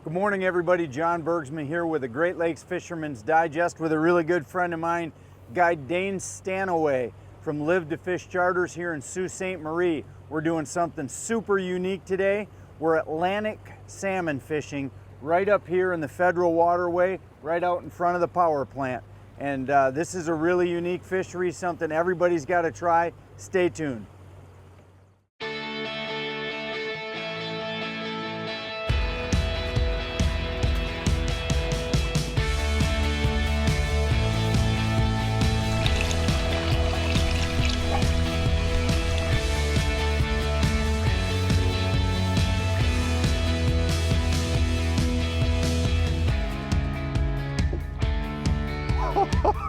Good morning, everybody. John Bergsman here with the Great Lakes Fisherman's Digest with a really good friend of mine, Guide Dane Stanaway from Live to Fish Charters here in Sault Ste. Marie. We're doing something super unique today. We're Atlantic salmon fishing right up here in the federal waterway, right out in front of the power plant. And this is a really unique fishery, something everybody's got to try. Stay tuned.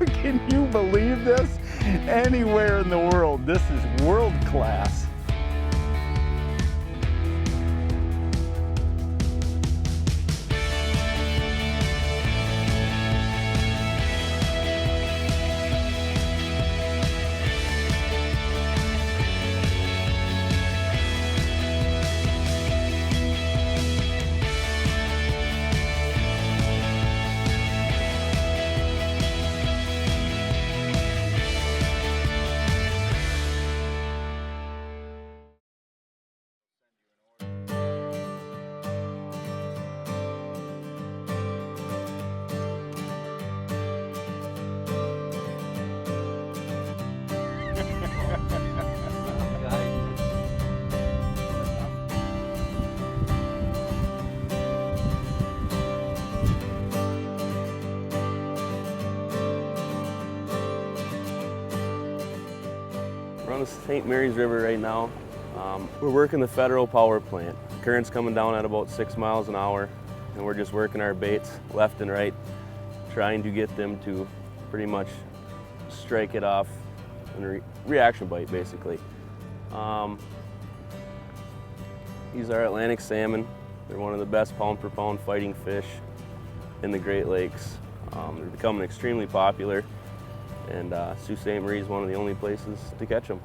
Can you believe this? Anywhere in the world, this is world class. We're on the St. Mary's River right now. We're working the federal power plant. Current's coming down at about 6 miles an hour, and we're just working our baits left and right, trying to get them to pretty much strike it off in a reaction bite, basically. These are Atlantic salmon. They're one of the best pound per pound fighting fish in the Great Lakes. They're becoming extremely popular, and Sault Ste. Marie is one of the only places to catch them.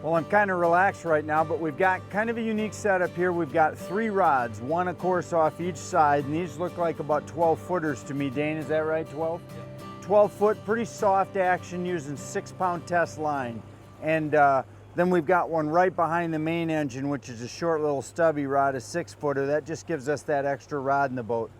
Well, I'm kind of relaxed right now, but we've got kind of a unique setup here. We've got 3 rods, one of course off each side, and these look like about 12 footers to me. Dane, is that right, 12? Yeah. 12 foot, pretty soft action using 6-pound test line. And then we've got one right behind the main engine, which is a short little stubby rod, a 6-footer. That just gives us that extra rod in the boat.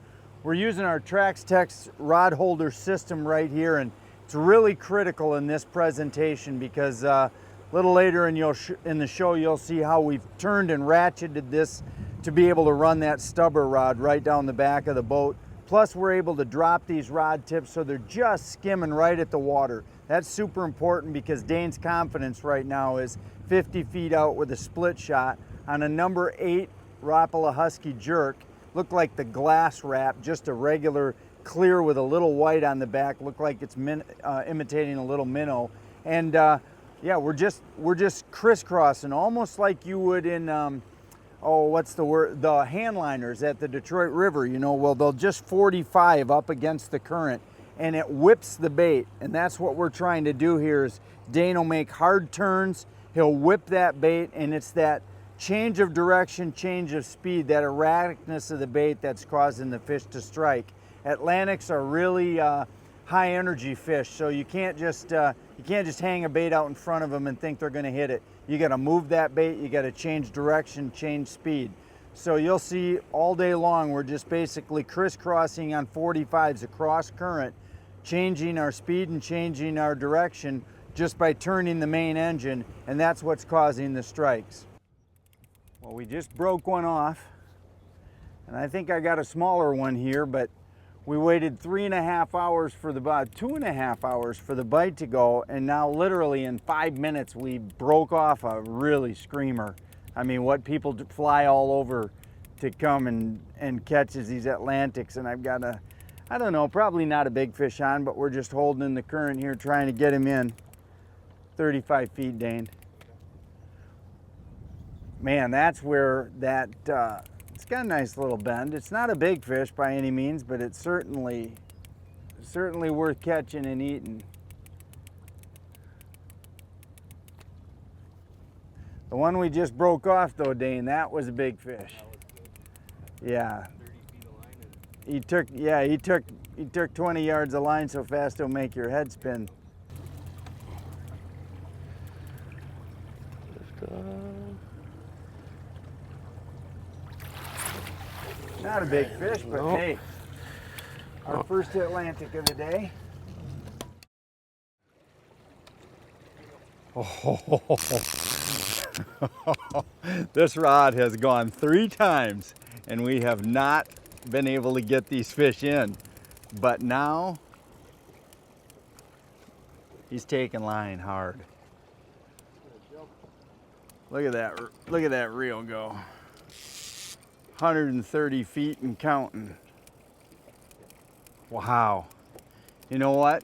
We're using our Trax rod holder system right here, and it's really critical in this presentation because a little later in the show you'll see how we've turned and ratcheted this to be able to run that stubber rod right down the back of the boat. Plus we're able to drop these rod tips so they're just skimming right at the water. That's super important because Dane's confidence right now is 50 feet out with a split shot on a number 8 Rapala Husky jerk. Looked like the glass wrap, just a regular clear with a little white on the back. Looked like it's imitating a little minnow. And yeah, we're just crisscrossing, almost like you would in what's the word? The handliners at the Detroit River. You know, well, they'll just 45 up against the current, and it whips the bait. And that's what we're trying to do here. Is Dane will make hard turns. He'll whip that bait, and it's that change of direction, change of speed, that erraticness of the bait that's causing the fish to strike. Atlantics are really high energy fish, so you can't just hang a bait out in front of them and think they're going to hit it. You got to move that bait, you got to change direction, change speed. So you'll see all day long we're just basically crisscrossing on 45s across current, changing our speed and changing our direction just by turning the main engine, and that's what's causing the strikes. Well, we just broke one off, and I think I got a smaller one here, but we waited 3.5 hours for the bite, 2.5 hours for the bite to go, and now literally in 5 minutes we broke off a really screamer. I mean, what people fly all over to come and catches these Atlantics, and I've got I don't know, probably not a big fish on, but we're just holding in the current here trying to get him in. 35 feet, Dane. Man, that's where that, it's got a nice little bend. It's not a big fish by any means, but it's certainly worth catching and eating. The one we just broke off though, Dane, that was a big fish. Yeah. 30 feet of line. He took 20 yards of line so fast it'll make your head spin. Lift up. Not a big fish, but No. hey, our first Atlantic of the day. Oh, this rod has gone 3 times and we have not been able to get these fish in. But now he's taking line hard. Look at that reel go. 130 feet and counting. Wow. You know what?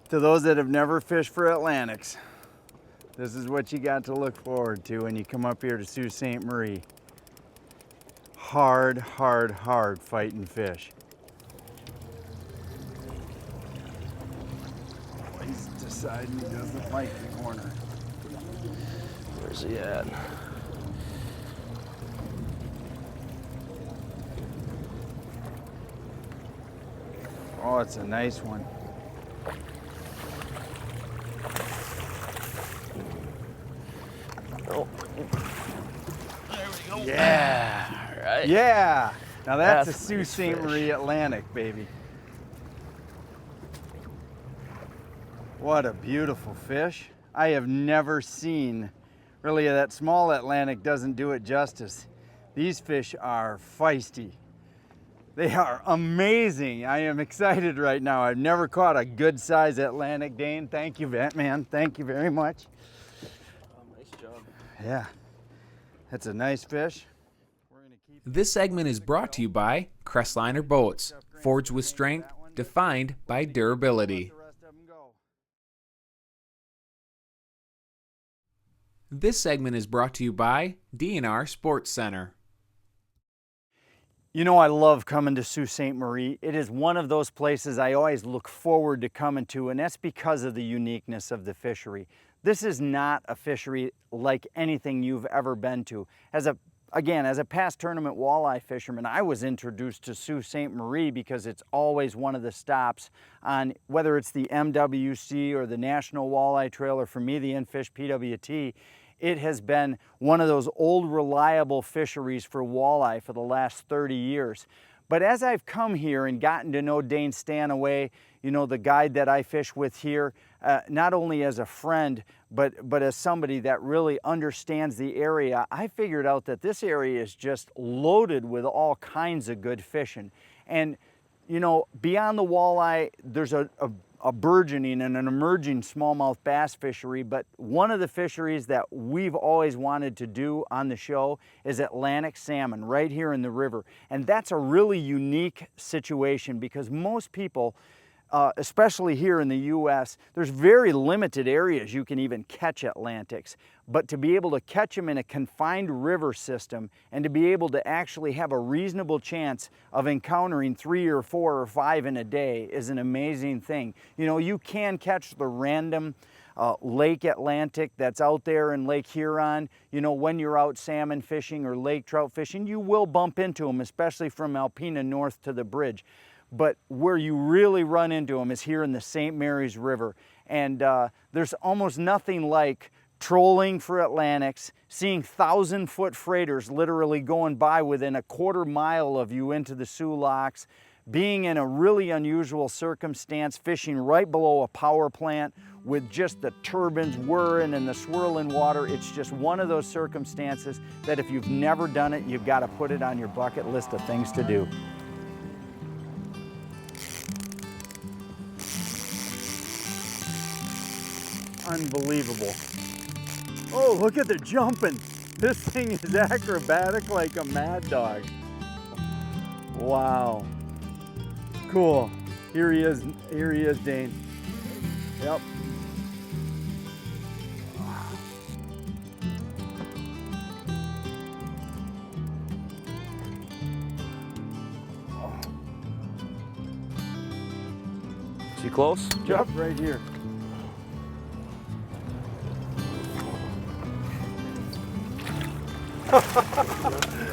To those that have never fished for Atlantics, this is what you got to look forward to when you come up here to Sault Ste. Marie. Hard, hard, hard fighting fish. Oh, he's deciding he doesn't like the corner. Where's he at? Oh, it's a nice one. Oh. There we go. Yeah. All right. Yeah. Now that's a That's a Sault nice Ste. fish. Marie Atlantic, baby. What a beautiful fish. I have never seen, really, that small Atlantic doesn't do it justice. These fish are feisty. They are amazing. I am excited right now. I've never caught a good size Atlantic, Dane. Thank you, man. Thank you very much. Nice job. Yeah, that's a nice fish. This segment is brought to you by Crestliner Boats, forged with strength, defined by durability. This segment is brought to you by DNR Sports Center. You know, I love coming to Sault Ste. Marie. It is one of those places I always look forward to coming to, and that's because of the uniqueness of the fishery. This is not a fishery like anything you've ever been to. As a past tournament walleye fisherman, I was introduced to Sault Ste. Marie because it's always one of the stops on, whether it's the MWC or the National Walleye Trail, or for me, the Infish PWT. It has been one of those old reliable fisheries for walleye for the last 30 years. But as I've come here and gotten to know Dane Stanaway, you know, the guide that I fish with here, not only as a friend, but as somebody that really understands the area, I figured out that this area is just loaded with all kinds of good fishing. And, you know, beyond the walleye, there's a burgeoning and an emerging smallmouth bass fishery, but one of the fisheries that we've always wanted to do on the show is Atlantic salmon right here in the river. And that's a really unique situation because most people, especially here in the US, there's very limited areas you can even catch Atlantics. But to be able to catch them in a confined river system and to be able to actually have a reasonable chance of encountering 3 or 4 or 5 in a day is an amazing thing. You know, you can catch the random Lake Atlantic that's out there in Lake Huron. You know, when you're out salmon fishing or lake trout fishing, you will bump into them, especially from Alpena north to the bridge. But where you really run into them is here in the St. Mary's River. And there's almost nothing like trolling for Atlantics, seeing 1,000-foot freighters literally going by within a quarter mile of you into the Soo Locks, being in a really unusual circumstance, fishing right below a power plant with just the turbines whirring and the swirling water. It's just one of those circumstances that if you've never done it, you've got to put it on your bucket list of things to do. Unbelievable. Oh, look at the jumping. This thing is acrobatic like a mad dog. Wow. Cool. Here he is, Dane. Yep. Is he close? Jump right here.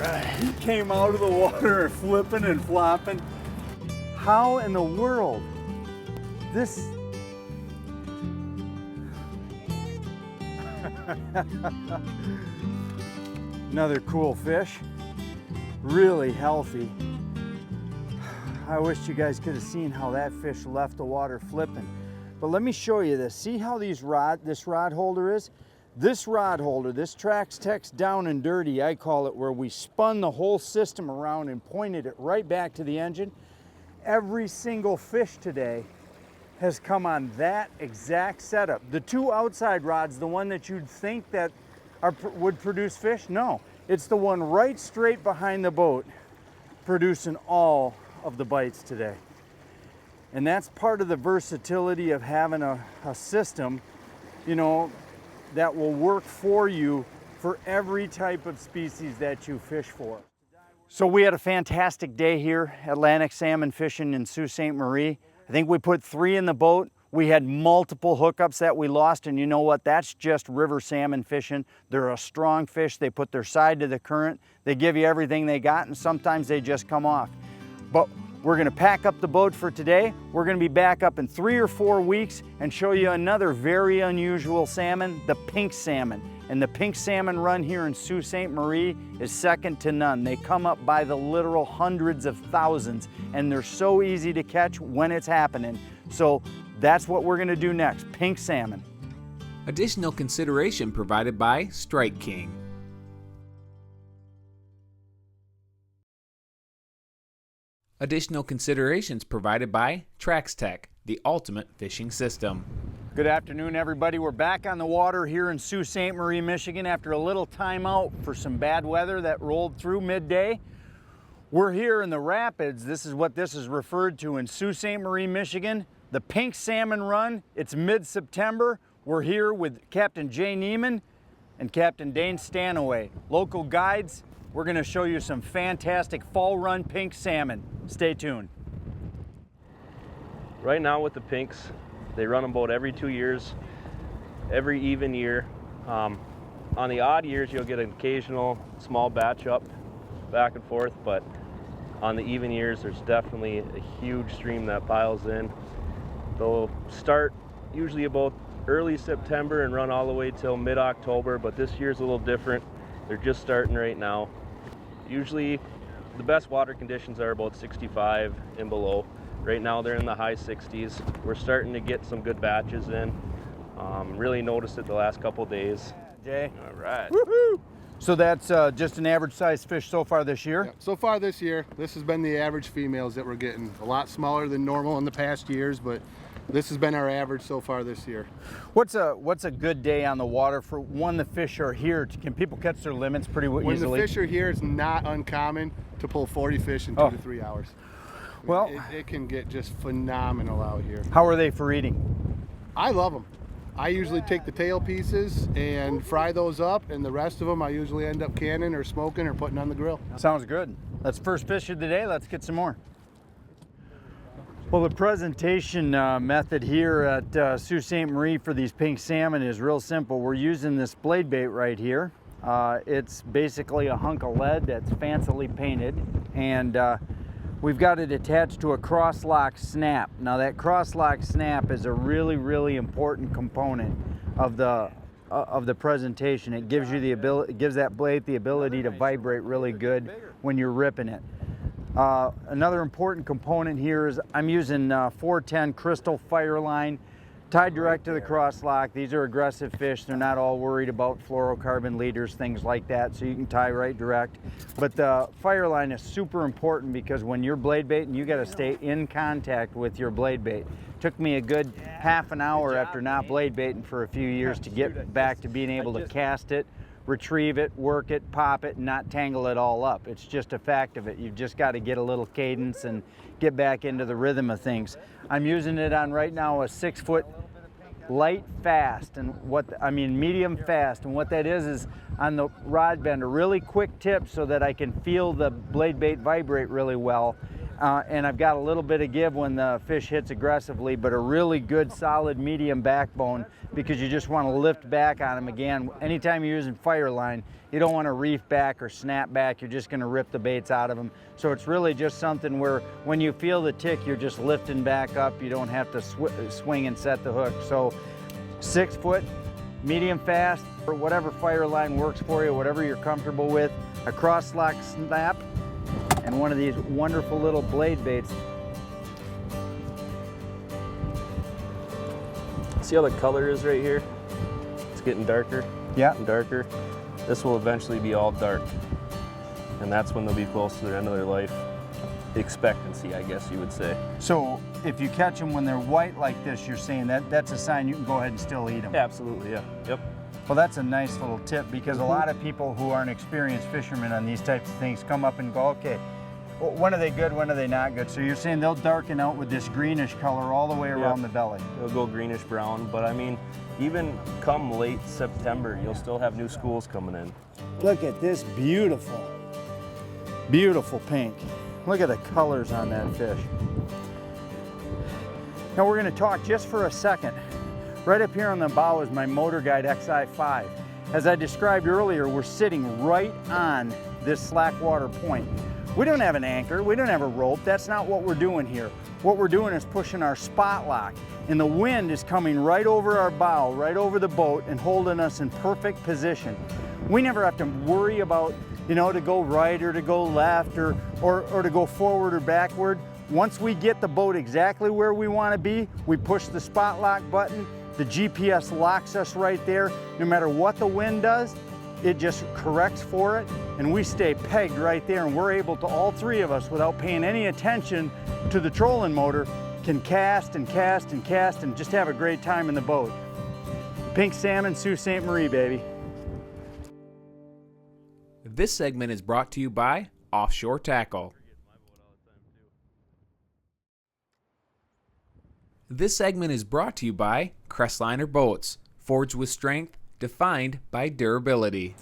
Right. He came out of the water flipping and flopping. How in the world? This... Another cool fish. Really healthy. I wish you guys could have seen how that fish left the water flipping. But let me show you this. See how this rod holder is? This rod holder, this Trax Tex down and dirty, I call it, where we spun the whole system around and pointed it right back to the engine. Every single fish today has come on that exact setup. The two outside rods, the one that you'd think that would produce fish, no. It's the one right straight behind the boat producing all of the bites today. And that's part of the versatility of having a system, you know, that will work for you for every type of species that you fish for. So we had a fantastic day here, Atlantic salmon fishing in Sault Ste. Marie. I think we put 3 in the boat. We had multiple hookups that we lost, and you know what? That's just river salmon fishing. They're a strong fish. They put their side to the current. They give you everything they got, and sometimes they just come off. But we're gonna pack up the boat for today. We're gonna be back up in 3 or 4 weeks and show you another very unusual salmon, the pink salmon. And the pink salmon run here in Sault Ste. Marie is second to none. They come up by the literal hundreds of thousands, and they're so easy to catch when it's happening. So that's what we're gonna do next, pink salmon. Additional consideration provided by Strike King. Additional considerations provided by Trax Tech, the ultimate fishing system. Good afternoon, everybody. We're back on the water here in Sault Ste. Marie, Michigan after a little time out for some bad weather that rolled through midday. We're here in the rapids. This is what this is referred to in Sault Ste. Marie, Michigan. The pink salmon run. It's mid-September. We're here with Captain Jay Neiman and Captain Dane Stanaway, local guides. We're going to show you some fantastic fall run pink salmon. Stay tuned. Right now with the pinks, they run them about every 2 years, every even year. On the odd years, you'll get an occasional small batch up, back and forth, but on the even years, there's definitely a huge stream that piles in. They'll start usually about early September and run all the way till mid-October, but this year's a little different. They're just starting right now. Usually the best water conditions are about 65 and below. Right now they're in the high 60s. We're starting to get some good batches in. Really noticed it the last couple days. Jay. All right. Woohoo! So that's just an average size fish so far this year? Yeah, so far this year, this has been the average females that we're getting. A lot smaller than normal in the past years, but this has been our average so far this year. What's a good day on the water for when the fish are here? Can people catch their limits pretty easily? When the fish are here, it's not uncommon to pull 40 fish in 2 to 3 hours. Well, it can get just phenomenal out here. How are they for eating? I love them. I usually take the tail pieces and fry those up, and the rest of them I usually end up canning or smoking or putting on the grill. Sounds good. That's first fish of the day. Let's get some more. Well, the presentation method here at Sault Ste. Marie for these pink salmon is real simple. We're using this blade bait right here. It's basically a hunk of lead that's fancily painted, and we've got it attached to a cross-lock snap. Now that cross-lock snap is a really, really important component of the presentation. It gives you the ability, it gives that blade the ability to vibrate really good when you're ripping it. Another important component here is I'm using 410 crystal fire line tied direct to the cross lock. These are aggressive fish. They're not all worried about fluorocarbon leaders, things like that, so you can tie right direct. But the fire line is super important because when you're blade baiting, you got to stay in contact with your blade bait. Took me a good half an hour after not blade baiting for a few years to get back to being able to cast it, retrieve it, work it, pop it, and not tangle it all up. It's just a fact of it. You've just got to get a little cadence and get back into the rhythm of things. I'm using it on right now a 6-foot light fast, and medium fast, and what that is on the rod bend a really quick tip so that I can feel the blade bait vibrate really well. and I've got a little bit of give when the fish hits aggressively, but a really good solid medium backbone, because you just want to lift back on them. Again, anytime you're using fire line, you don't want to reef back or snap back. You're just going to rip the baits out of them. So it's really just something where when you feel the tick, you're just lifting back up. You don't have to swing and set the hook. So 6 foot, medium fast, or whatever fire line works for you, whatever you're comfortable with. A cross lock snap, and one of these wonderful little blade baits. See how the color is right here? It's getting darker. Yeah. And darker. This will eventually be all dark, and that's when they'll be close to the end of their life expectancy, I guess you would say. So if you catch them when they're white like this, you're saying that's a sign you can go ahead and still eat them. Yeah, absolutely, yeah. Yep. Well, that's a nice little tip, because a lot of people who aren't experienced fishermen on these types of things come up and go, okay, well, when are they good, when are they not good? So you're saying they'll darken out with this greenish color all the way around the belly. It'll go greenish brown, but I mean, even come late September, you'll still have new schools coming in. Look at this beautiful, beautiful pink. Look at the colors on that fish. Now we're going to talk just for a second. Right up here on the bow is my Motor Guide XI5. As I described earlier, we're sitting right on this slack water point. We don't have an anchor, we don't have a rope, that's not what we're doing here. What we're doing is pushing our spot lock, and the wind is coming right over our bow, right over the boat, and holding us in perfect position. We never have to worry about, you know, to go right or to go left or to go forward or backward. Once we get the boat exactly where we want to be, we push the spot lock button, the GPS locks us right there. No matter what the wind does, it just corrects for it, and we stay pegged right there, and we're able to, all three of us, without paying any attention to the trolling motor, can cast and cast and cast and just have a great time in the boat. Pink salmon, Sault Ste. Marie, baby. This segment is brought to you by Offshore Tackle. This segment is brought to you by Crestliner Boats, forged with strength, defined by durability.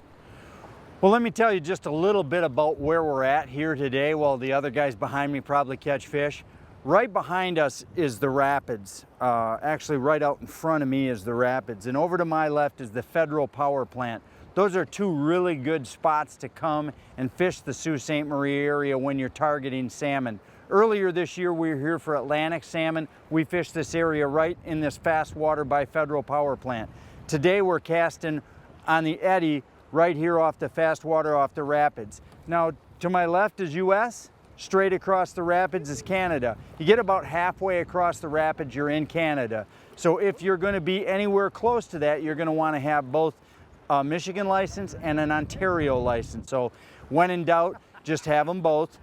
Well, let me tell you just a little bit about where we're at here today while the other guys behind me probably catch fish. Right behind us is the rapids. Actually, right out in front of me is the rapids, and over to my left is the federal power plant. Those are two really good spots to come and fish the Sault Ste. Marie area when you're targeting salmon. Earlier this year, we were here for Atlantic salmon. We fished this area right in this fast water by federal power plant. Today, we're casting on the eddy right here off the fast water off the rapids. Now, to my left is US, straight across the rapids is Canada. You get about halfway across the rapids, you're in Canada. So if you're going to be anywhere close to that, you're going to want to have both a Michigan license and an Ontario license. So when in doubt, just have them both.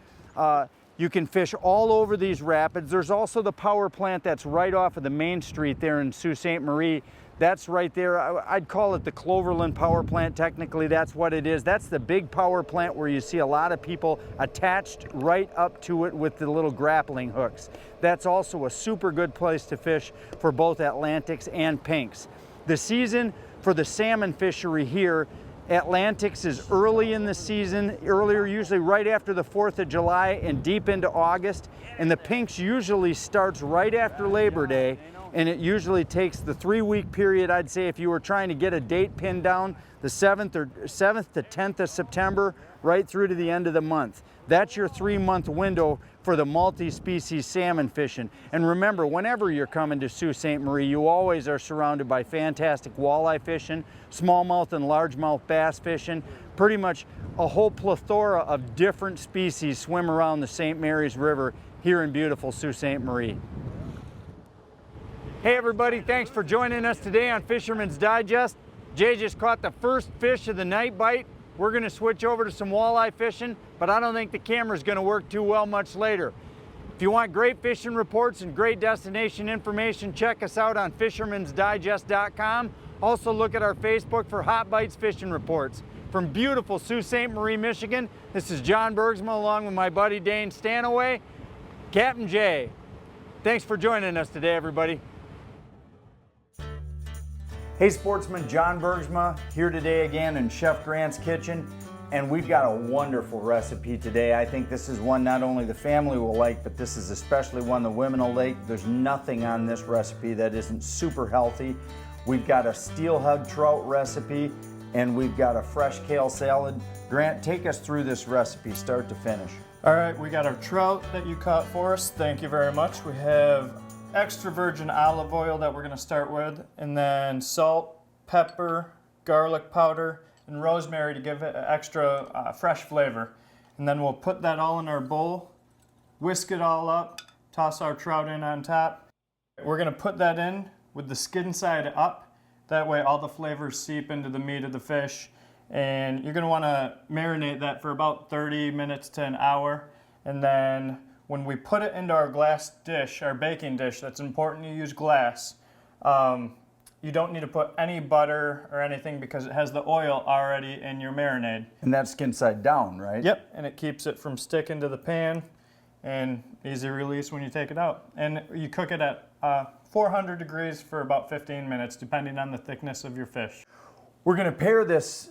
You can fish all over these rapids. There's also the power plant that's right off of the main street there in Sault Ste. Marie. That's right there. I'd call it the Cloverland power plant. Technically, that's what it is. That's the big power plant where you see a lot of people attached right up to it with the little grappling hooks. That's also a super good place to fish for both Atlantics and pinks. The season for the salmon fishery here, Atlantics is early in the season, earlier, usually right after the 4th of July and deep into August. And the pinks usually starts right after Labor Day. And it usually takes the 3-week period. I'd say if you were trying to get a date pinned down, the 7th to 10th of September, right through to the end of the month. That's your 3-month window for the multi-species salmon fishing. And remember, whenever you're coming to Sault Ste. Marie, you always are surrounded by fantastic walleye fishing, smallmouth and largemouth bass fishing. Pretty much a whole plethora of different species swim around the St. Mary's River here in beautiful Sault Ste. Marie. Hey everybody, thanks for joining us today on Fisherman's Digest. Jay just caught the first fish of the night bite. We're gonna switch over to some walleye fishing, but I don't think the camera's gonna work too well much later. If you want great fishing reports and great destination information, check us out on fishermansdigest.com. Also look at our Facebook for Hot Bites fishing reports. From beautiful Sault Ste. Marie, Michigan, this is John Bergsma along with my buddy Dane Stanaway, Captain Jay. Thanks for joining us today, everybody. Hey sportsman, John Bergsma here today again in Chef Grant's kitchen. And we've got a wonderful recipe today. I think this is one not only the family will like, but this is especially one the women will like. There's nothing on this recipe that isn't super healthy. We've got a steelhead trout recipe, and we've got a fresh kale salad. Grant, take us through this recipe, start to finish. All right, we got our trout that you caught for us. Thank you very much. We have extra virgin olive oil that we're gonna start with, and then salt, pepper, garlic powder, and rosemary to give it extra fresh flavor. And then we'll put that all in our bowl, whisk it all up, toss our trout in on top. We're gonna put that in with the skin side up. That way all the flavors seep into the meat of the fish. And you're gonna wanna marinate that for about 30 minutes to an hour. And then when we put it into our glass dish, our baking dish, that's important you use glass. You don't need to put any butter or anything because it has the oil already in your marinade. And that's skin side down, right? Yep, and it keeps it from sticking to the pan and easy release when you take it out. And you cook it at 400 degrees for about 15 minutes, depending on the thickness of your fish. We're gonna pair this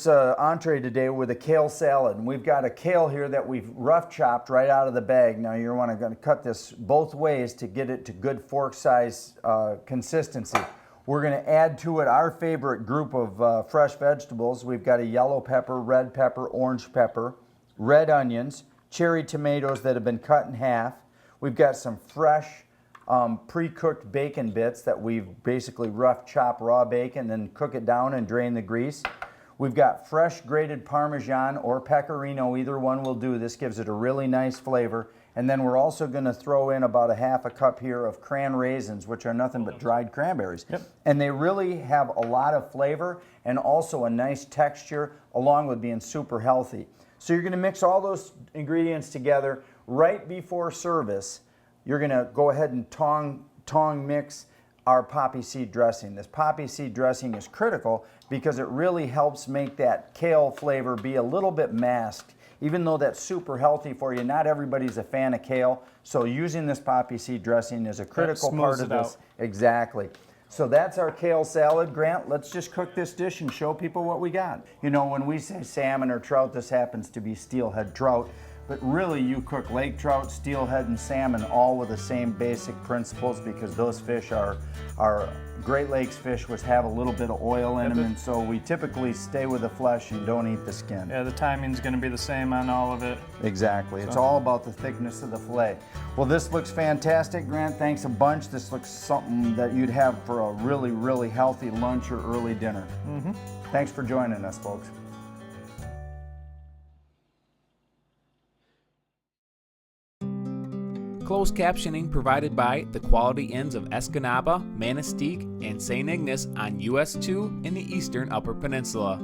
entree today with a kale salad. And we've got a kale here that we've rough chopped right out of the bag. Now you're gonna cut this both ways to get it to good fork size consistency. We're gonna add to it our favorite group of fresh vegetables. We've got a yellow pepper, red pepper, orange pepper, red onions, cherry tomatoes that have been cut in half. We've got some fresh pre-cooked bacon bits that we've basically rough chop raw bacon, then cook it down and drain the grease. We've got fresh grated Parmesan or Pecorino, either one will do. This gives it a really nice flavor. And then we're also gonna throw in about a half a cup here of cran raisins, which are nothing but dried cranberries. Yep. And they really have a lot of flavor and also a nice texture, along with being super healthy. So you're gonna mix all those ingredients together right before service. You're gonna go ahead and tong mix our poppy seed dressing. This poppy seed dressing is critical because it really helps make that kale flavor be a little bit masked. Even though that's super healthy for you, not everybody's a fan of kale. So using this poppy seed dressing is a critical part of this. Exactly. So that's our kale salad. Grant, let's just cook this dish and show people what we got. You know, when we say salmon or trout, this happens to be steelhead trout. But really, you cook lake trout, steelhead, and salmon all with the same basic principles because those fish are Great Lakes fish, which have a little bit of oil in them, and so we typically stay with the flesh and don't eat the skin. Yeah, the timing's gonna be the same on all of it. Exactly. It's all about the thickness of the fillet. Well, this looks fantastic, Grant. Thanks a bunch. This looks something that you'd have for a really, really healthy lunch or early dinner. Thanks for joining us, folks. Closed captioning provided by the Quality Inns of Escanaba, Manistee, and St. Ignace on US 2 in the eastern Upper Peninsula.